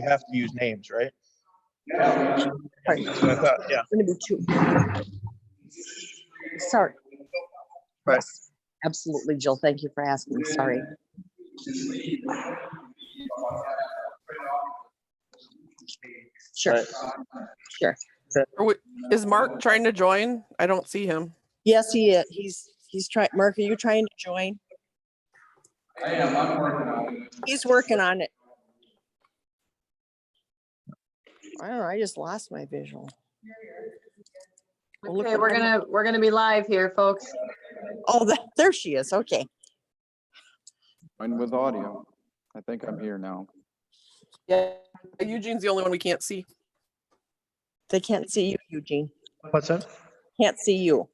have to use names, right? Right. That's what I thought, yeah. Going to be 2. Sorry. Right. Yes, absolutely, Jill. Thank you for asking. Sorry. Sure. Right. Sure. Is Mark trying to join? I don't see him. Yes, he is. He's trying. Mark, are you trying to join? I am. I'm working on it. He's working on it. I don't know. I just lost my visual. Well, look Okay, at we're gonna be live here, folks. Oh, there she is. Okay. And with audio, I think I'm here now. Yeah, Eugene's the only one we can't see. They can't see you, Eugene. What's that? Can't see you.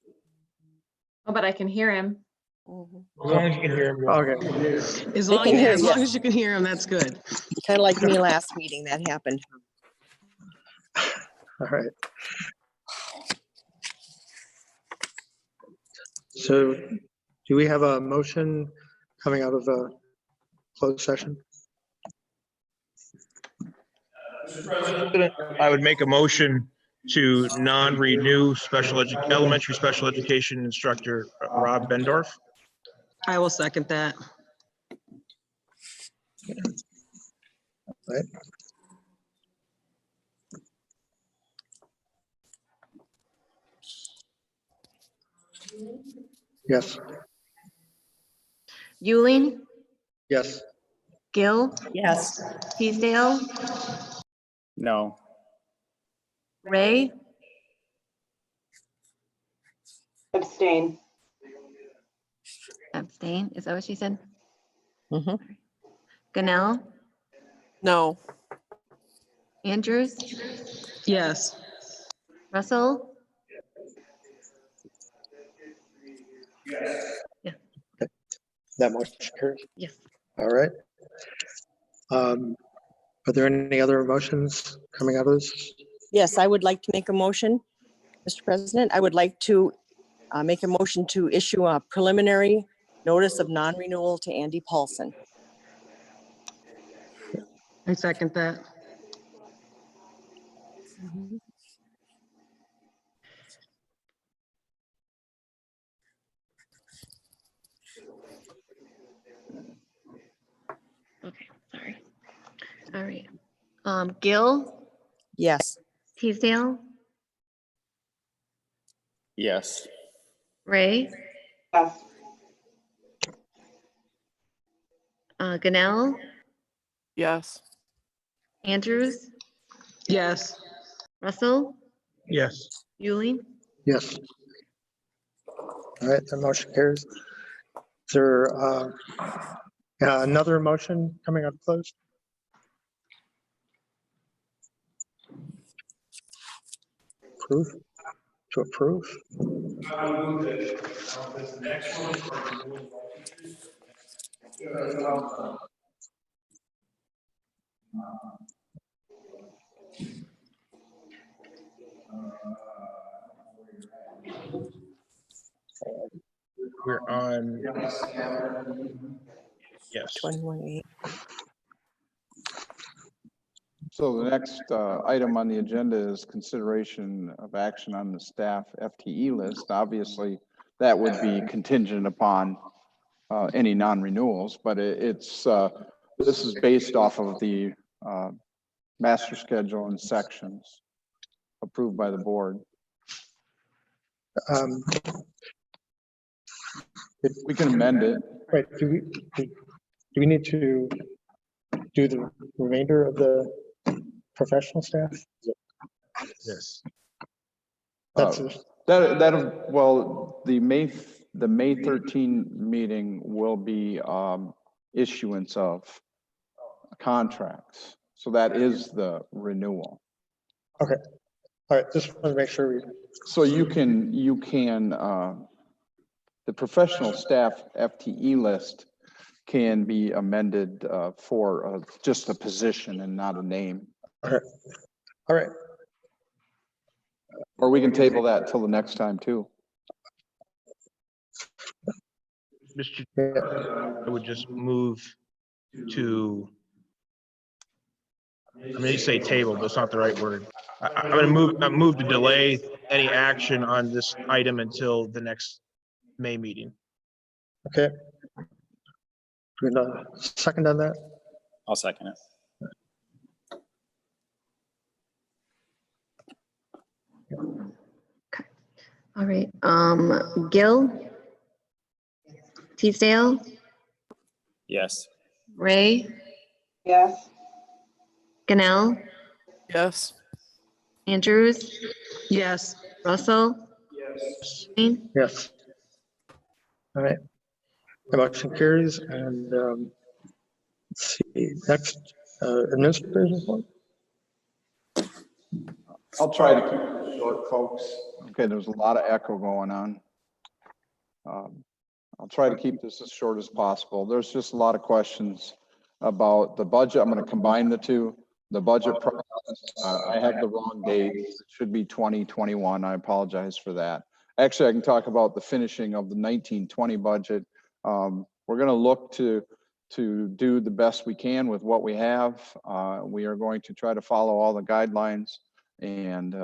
Oh, but I can hear him. As long as you can hear him. Okay. As They long can hear as, you. long as you can hear him, that's good. Kind of like me last meeting that happened. All right. So do we have a motion coming out of a closed session? Mr. President, I would make a motion to non-renew elementary special education instructor Rob Bendorf. I will second that. Right. Yes. Euling, Yes. Gill, Yes. Teasdale, No. Ray, Abstain. abstain. Is that what she said? Mhm. Ganell, No. Andrews, Yes. Russell, That motion carries. yes. All right. Are there any other motions coming out of this? Yes, I would like to make a motion, Mr. President. I would like to make a motion to issue a preliminary notice of non-renewal to Andy Paulson. I second that. Okay, sorry. All right. Gill, Yes. Teasdale, Yes. Ray, Yes. Ganell, Yes. Andrews, Yes. Russell, Yes. Euling. Yes. All right, the motion carries. Is there another motion coming out of closed? Approve? To approve? We're on. Yes. 21-8. So the next item on the agenda is consideration of action on the staff FTE list. Obviously, that would be contingent upon any non-renewals, but this is based off of the master schedule and sections approved by the board. We can amend it. Right, do we need to do the remainder of the professional staff? Yes. That's Well, the May 13 meeting will be issuance of contracts. So that is the renewal. okay. All right, just want to make sure we. So you can the professional staff FTE list can be amended for just a position and not a name. All right. Or we can table that till the next time too. Mr. Chair, I would just move to I'm gonna say table, but it's not the right word. I'm gonna move to delay any action on this item until the next May meeting. Okay. Do we have a second on that? I'll second it. All right, Gill, Teasdale, Yes. Ray, Yes. Ganell, Yes. Andrews, Yes. Russell, Stein, Yes. All right. The motion carries and let's see, next administrator's report. I'll try to keep it short, folks. Okay, there's a lot of echo going on. I'll try to keep this as short as possible. There's just a lot of questions about the budget. I'm going to combine the two. The budget process, I have the wrong date. It should be 2021. I apologize for that. Actually, I can talk about the finishing of the 1920 budget. We're going to look to do the best we can with what we have. We are going to try to follow all the guidelines and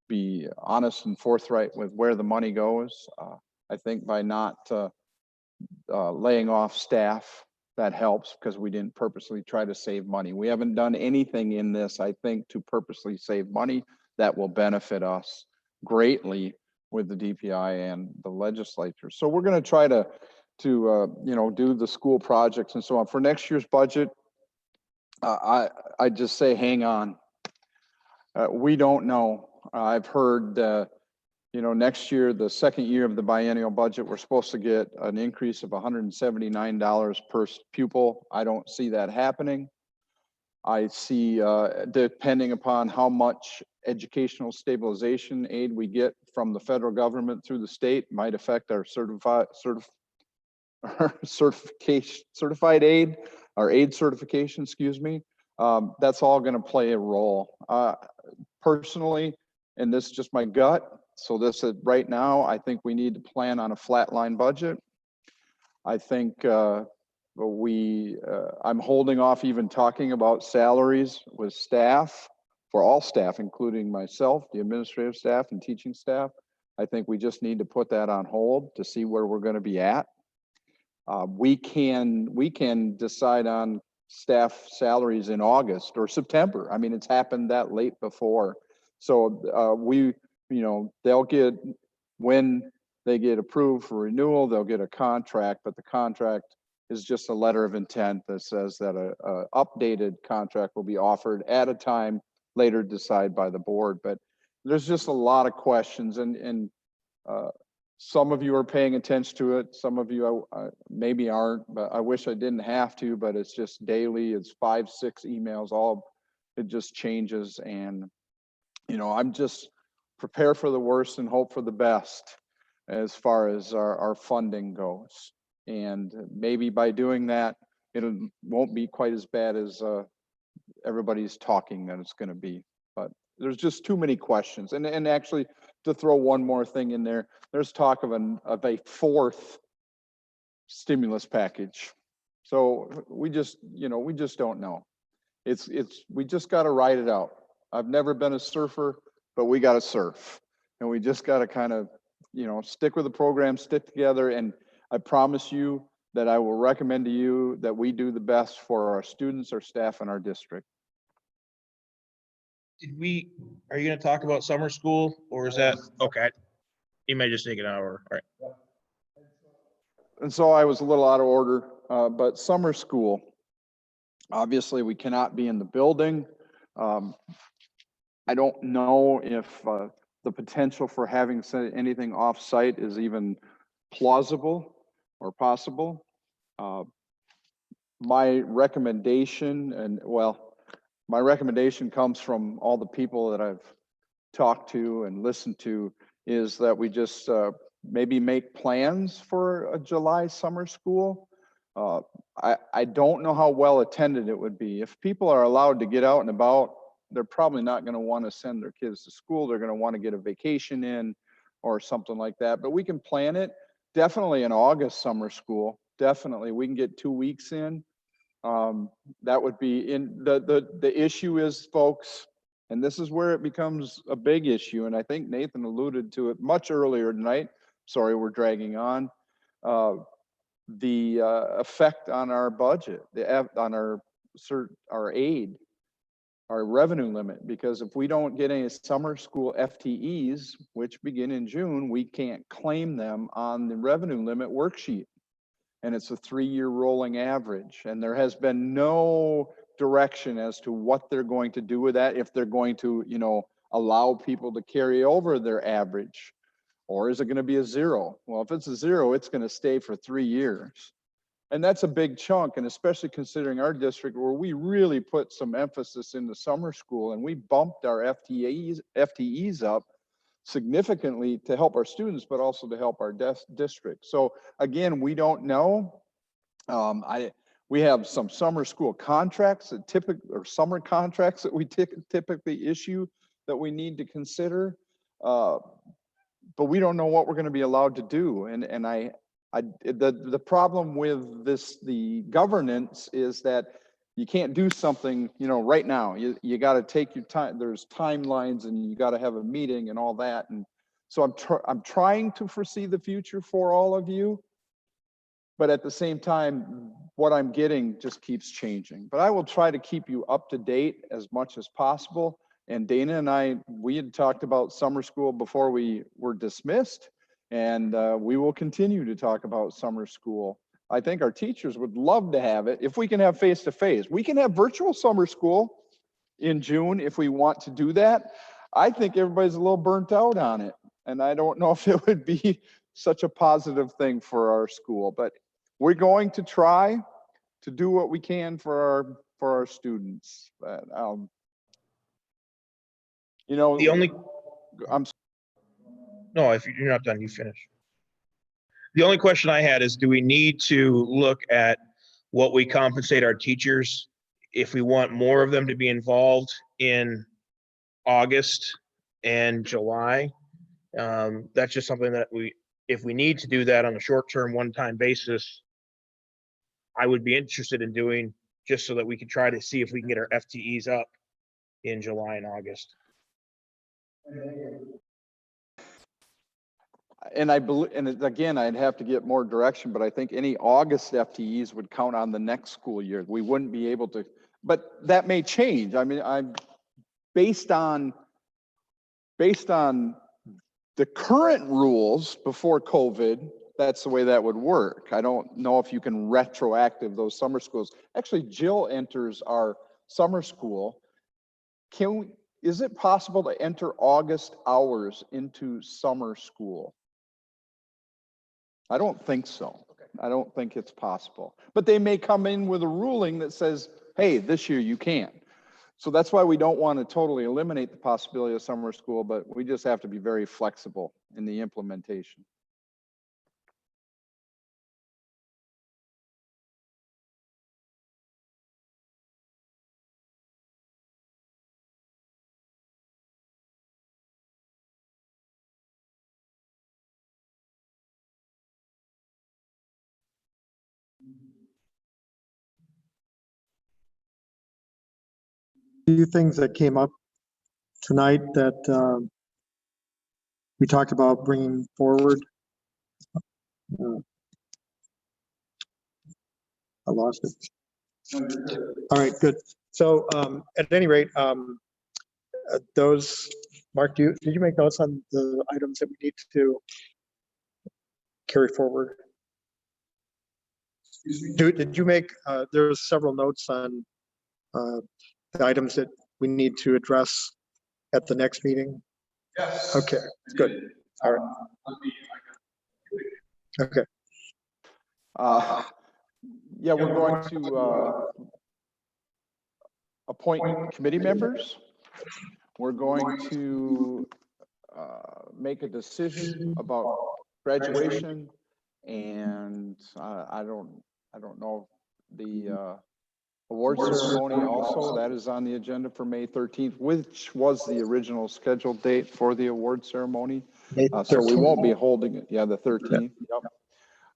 be honest and forthright with where the money goes. I think by not laying off staff, that helps because we didn't purposely try to save money. We haven't done anything in this, I think, to purposely save money that will benefit us greatly with the DPI and the legislature. So we're going to try to do the school projects and so on. For next year's budget, I just say hang on. We don't know. I've heard next year, the second year of the biennial budget, we're supposed to get an increase of $179 per pupil. I don't see that happening. I see, depending upon how much educational stabilization aid we get from the federal government through the state, might affect our certified aid, our aid certification, excuse me. That's all going to play a role. Personally, and this is just my gut, so this is right now, I think we need to plan on a flatline budget. I think I'm holding off even talking about salaries with staff, for all staff, including myself, the administrative staff and teaching staff. I think we just need to put that on hold to see where we're going to be at. We can decide on staff salaries in August or September. I mean, it's happened that late before. So they'll get, when they get approved for renewal, they'll get a contract, but the contract is just a letter of intent that says that a updated contract will be offered at a time later decided by the board. But there's just a lot of questions, and some of you are paying attention to it. Some of you maybe aren't, but I wish I didn't have to, but it's just daily. It's 5, 6 emails, it just changes. And, I'm just prepare for the worst and hope for the best as far as our funding goes. And maybe by doing that, it won't be quite as bad as everybody's talking that it's going to be. But there's just too many questions. And actually, to throw one more thing in there, there's talk of a fourth stimulus package. So we just don't know. We just got to ride it out. I've never been a surfer, but we got to surf, and we just got to kind of, stick with the program, stick together. And I promise you that I will recommend to you that we do the best for our students, our staff, and our district. Are you going to talk about summer school, or is that okay? You may just take an hour. All right. And so I was a little out of order, but summer school, obviously we cannot be in the building. I don't know if the potential for having anything off-site is even plausible or possible. My recommendation, my recommendation comes from all the people that I've talked to and listened to, is that we just maybe make plans for a July summer school. I don't know how well attended it would be. If people are allowed to get out and about, they're probably not going to want to send their kids to school. They're going to want to get a vacation in or something like that. But we can plan it. Definitely an August summer school. Definitely. We can get 2 weeks in. That would be in the issue is, folks, and this is where it becomes a big issue. And I think Nathan alluded to it much earlier tonight. Sorry, we're dragging on. The effect on our budget, on our aid, our revenue limit, because if we don't get any summer school FTEs, which begin in June, we can't claim them on the revenue limit worksheet. And it's a 3-year rolling average. And there has been no direction as to what they're going to do with that, if they're going to, you know, allow people to carry over their average, or is it going to be a 0? Well, if it's a 0, it's going to stay for 3 years. And that's a big chunk, and especially considering our district where we really put some emphasis in the summer school and we bumped our FTEs up significantly to help our students, but also to help our district. So again, we don't know. We have some summer school contracts that summer contracts that we typically issue that we need to consider. But we don't know what we're going to be allowed to do. And the problem with the governance is that you can't do something, you know, right now. You got to take your time. There's timelines, and you got to have a meeting and all that. And so I'm trying to foresee the future for all of you, but at the same time, what I'm getting just keeps changing. But I will try to keep you up to date as much as possible. And Dana and we had talked about summer school before we were dismissed, and we will continue to talk about summer school. I think our teachers would love to have it if we can have face-to-face. We can have virtual summer school in June if we want to do that. I think everybody's a little burnt out on it, and I don't know if it would be such a positive thing for our school, but we're going to try to do what we can for our students. But, you know, No, if you're not done, you finish. The only question I had is, do we need to look at what we compensate our teachers if we want more of them to be involved in August and July? That's just something that if we need to do that on a short-term, one-time basis, I would be interested in doing, just so that we can try to see if we can get our FTEs up in July and August. And I believe, and again, I'd have to get more direction, but I think any August FTEs would count on the next school year. We wouldn't be able to, but that may change. I mean, I'm based on the current rules before COVID, that's the way that would work. I don't know if you can retroactive those summer schools. Actually, Jill enters our summer school. Is it possible to enter August hours into summer school? I don't think so. I don't think it's possible. But they may come in with a ruling that says, hey, this year you can't. So that's why we don't want to totally eliminate the possibility of summer school, but we just have to be very flexible in the implementation. Few things that came up tonight that we talked about bringing forward. I lost it. All right, good. So at any rate, those, Mark, did you make notes on the items that we need to carry forward? Did you make, there's several notes on the items that we need to address at the next meeting? Yes. Okay, good. All right. Okay. Yeah, we're going to appoint committee members. We're going to make a decision about graduation, and I don't know, the award ceremony also, that is on the agenda for May 13th, which was the original scheduled date for the award ceremony. So we won't be holding it. Yeah, the 13th. Yep.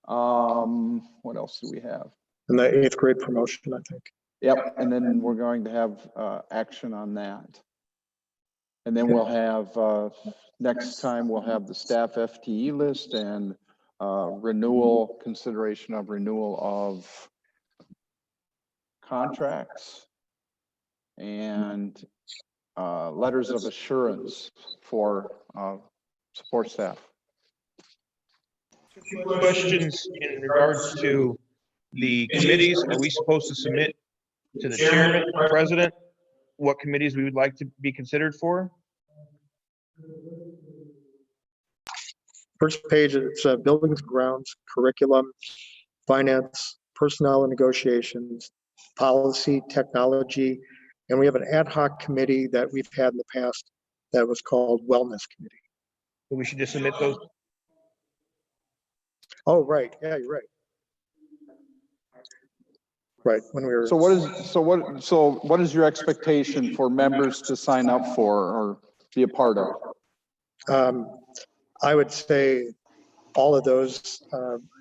What else do we have? And the 8th grade promotion, I think. Yep, and then we're going to have action on that. And then we'll have, next time we'll have the staff FTE list and renewal, consideration of renewal of contracts and letters of assurance for support staff. Questions in regards to the committees. Are we supposed to submit to the chairman, president, what committees we would like to be considered for? First page, it's buildings, grounds, curriculum, finance, personnel and negotiations, policy, technology, and we have an ad hoc committee that we've had in the past that was called Wellness Committee. We should just submit those. Oh, right. Yeah, you're right. Right, when we were. So what is your expectation for members to sign up for or be a part of? I would say all of those,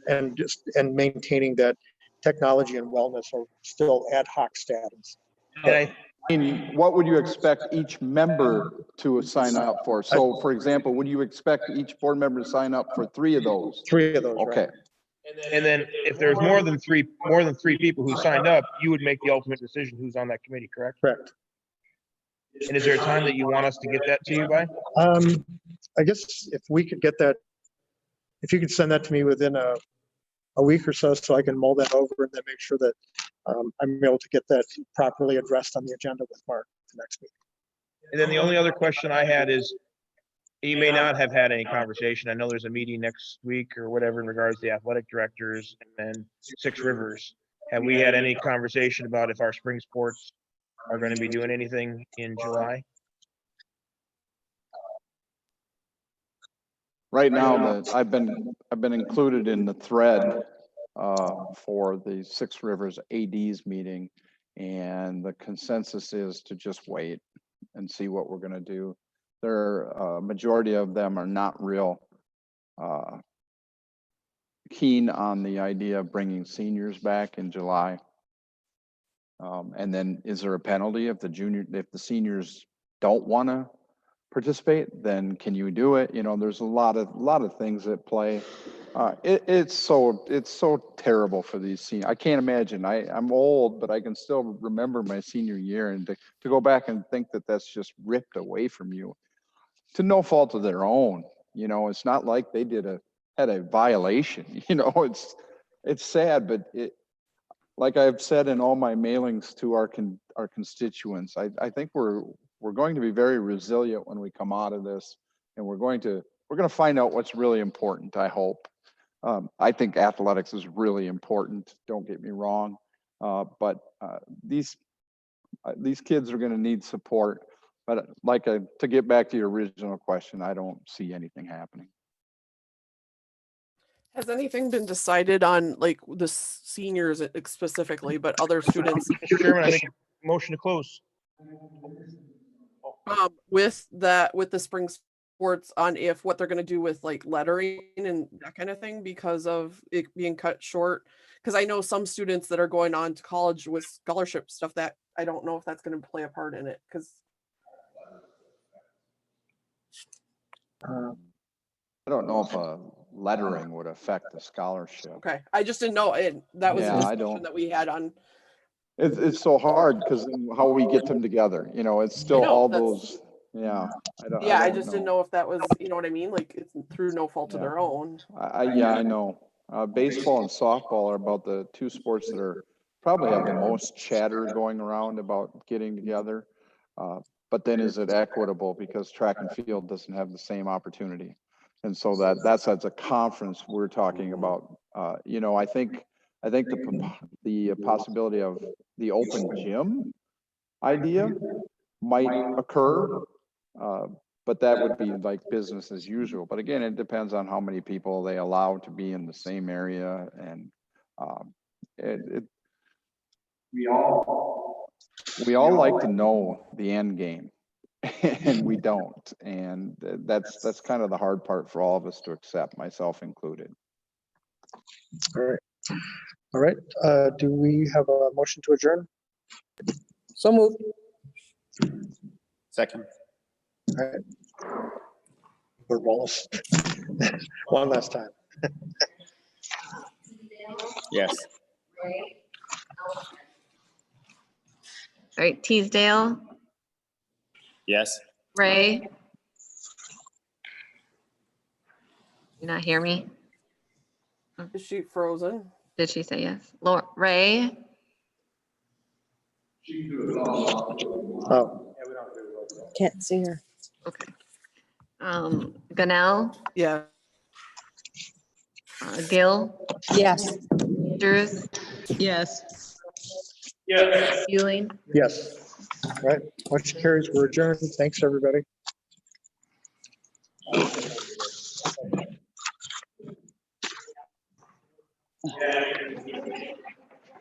and maintaining that technology and wellness are still ad hoc status. And I mean, what would you expect each member to sign up for? So for example, would you expect each board member to sign up for 3 of those? 3 of those, right? Okay. And then if there's more than three people who signed up, you would make the ultimate decision who's on that committee, correct? Correct. And is there a time that you want us to get that to you by? I guess if we could get that, if you could send that to me within a week or so I can mull that over and then make sure that I'm able to get that properly addressed on the agenda with Mark for next week. And then the only other question I had is, you may not have had any conversation. I know there's a meeting next week or whatever in regards to the athletic directors and then Six Rivers. Have we had any conversation about if our spring sports are going to be doing anything in July? Right now, I've been included in the thread for the Six Rivers ADs meeting, and the consensus is to just wait and see what we're going to do. Majority of them are not real keen on the idea of bringing seniors back in July. And then is there a penalty if the seniors don't want to participate? Then can you do it? You know, there's a lot of things at play. It's so terrible for these seniors. I can't imagine. I'm old, but I can still remember my senior year, and to go back and think that that's just ripped away from you to no fault of their own. You know, it's not like they had a violation. You know, it's sad, but like I've said in all my mailings to our constituents, I think we're going to be very resilient when we come out of this, and we're going to find out what's really important, I hope. I think athletics is really important, don't get me wrong, but these kids are going to need support. But to get back to your original question, I don't see anything happening. Has anything been decided on like the seniors specifically, but other students? Mr. Chairman, I make a motion to close. With the spring sports on if what they're going to do with like lettering and that kind of thing because of it being cut short. Because I know some students that are going on to college with scholarship stuff that I don't know if that's going to play a part in it. Because I don't know if lettering would affect the scholarship. okay, I just didn't know it. That was Yeah, a I discussion don't. that we had on. It's so hard because how we get them together, you know, it's still all those, yeah. I just didn't know if that was, you know what I mean? Like it's through no fault of their own. I know. Baseball and softball are about the 2 sports that probably have the most chatter going around about getting together. But then is it equitable because track and field doesn't have the same opportunity? And so that's a conference we're talking about. You know, I think the possibility of the open gym idea might occur, but that would be like business as usual. But again, it depends on how many people they allow to be in the same area, and we all like to know the end game, and we don't, and that's kind of the hard part for all of us to accept, myself included. All right. All right, do we have a motion to adjourn? So moved. Second. Or Wallace? One last time. Yes. All right, Teasdale, Yes. Ray. You not hear me? Is she frozen? Did she say yes? Laura, Ray, Oh, Can't see her. okay. Ganell, Yeah. Gill, Yes. Andrews, Yes. Ewing. yes. All right, motion carries. We're adjourned. Thanks, everybody.